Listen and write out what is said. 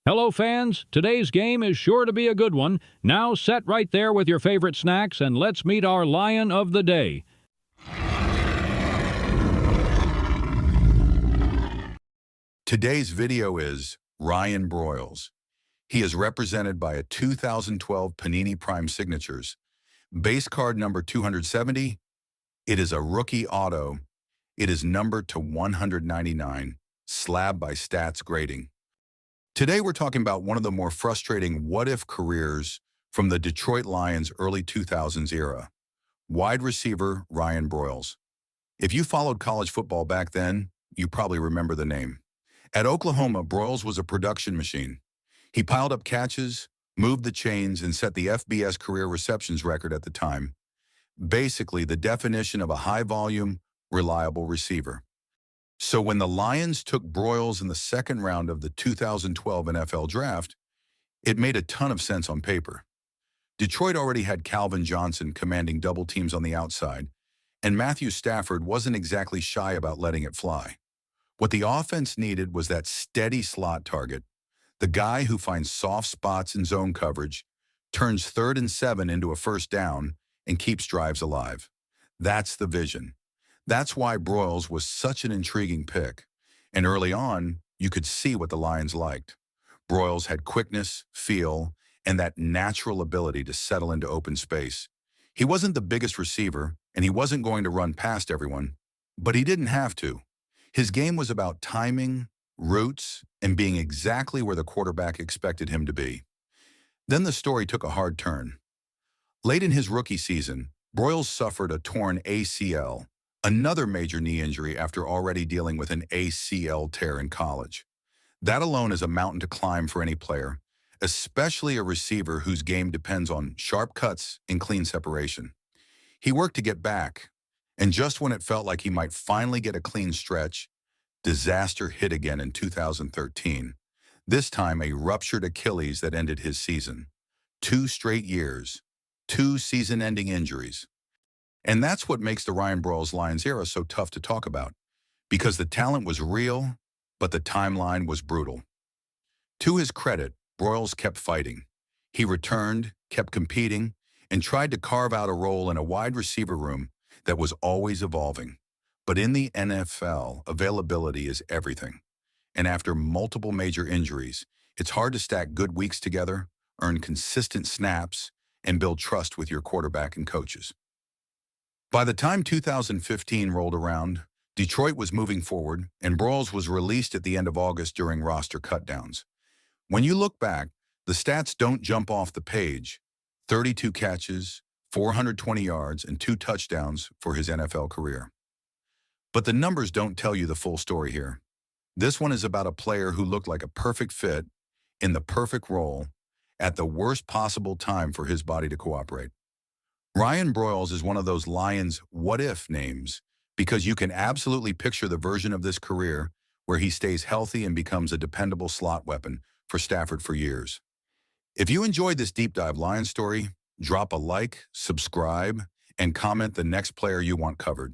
Hello, fans. Today's game is sure to be a good one. Now set right there with your favorite snacks and let's meet our Lion of the Day. Today's video is Ryan Broyles. He is represented by a 2012 Panini Prime Signatures. Base card number 270. It is a rookie auto. It is numbered to 199, slab by Stats Grading. Today we're talking about one of the more frustrating what-if careers from the Detroit Lions early 2000s era. Wide receiver Ryan Broyles. If you followed college football back then, you probably remember the name. At Oklahoma, Broyles was a production machine. He piled up catches, moved the chains, and set the FBS career receptions record at the time. Basically, the definition of a high-volume, reliable receiver. So when the Lions took Broyles in the second round of the 2012 NFL Draft, it made a ton of sense on paper. Detroit already had Calvin Johnson commanding double teams on the outside, and Matthew Stafford wasn't exactly shy about letting it fly. What the offense needed was that steady slot target, the guy who finds soft spots in zone coverage, turns 3rd and 7 into a first down, and keeps drives alive. That's the vision. That's why Broyles was such an intriguing pick. And early on, you could see what the Lions liked. Broyles had quickness, feel, and that natural ability to settle into open space. He wasn't the biggest receiver, and he wasn't going to run past everyone, but he didn't have to. His game was about timing, routes, and being exactly where the quarterback expected him to be. Then the story took a hard turn. Late in his rookie season, Broyles suffered a torn ACL, another major knee injury after already dealing with an ACL tear in college. That alone is a mountain to climb for any player, especially a receiver whose game depends on sharp cuts and clean separation. He worked to get back, and just when it felt like he might finally get a clean stretch, disaster hit again in 2013. This time a ruptured Achilles that ended his season. 2 straight years, 2 season-ending injuries. And that's what makes the Ryan Broyles Lions era so tough to talk about, because the talent was real, but the timeline was brutal. To his credit, Broyles kept fighting. He returned, kept competing, and tried to carve out a role in a wide receiver room that was always evolving. But in the NFL, availability is everything. And after multiple major injuries, it's hard to stack good weeks together, earn consistent snaps, and build trust with your quarterback and coaches. By the time 2015 rolled around, Detroit was moving forward, and Broyles was released at the end of August during roster cutdowns. When you look back, the stats don't jump off the page. 32 catches, 420 yards, and 2 touchdowns for his NFL career. But the numbers don't tell you the full story here. This one is about a player who looked like a perfect fit, in the perfect role, at the worst possible time for his body to cooperate. Ryan Broyles is one of those Lions what-if names because you can absolutely picture the version of this career where he stays healthy and becomes a dependable slot weapon for Stafford for years. If you enjoyed this deep dive Lions story, drop a like, subscribe, and comment the next player you want covered.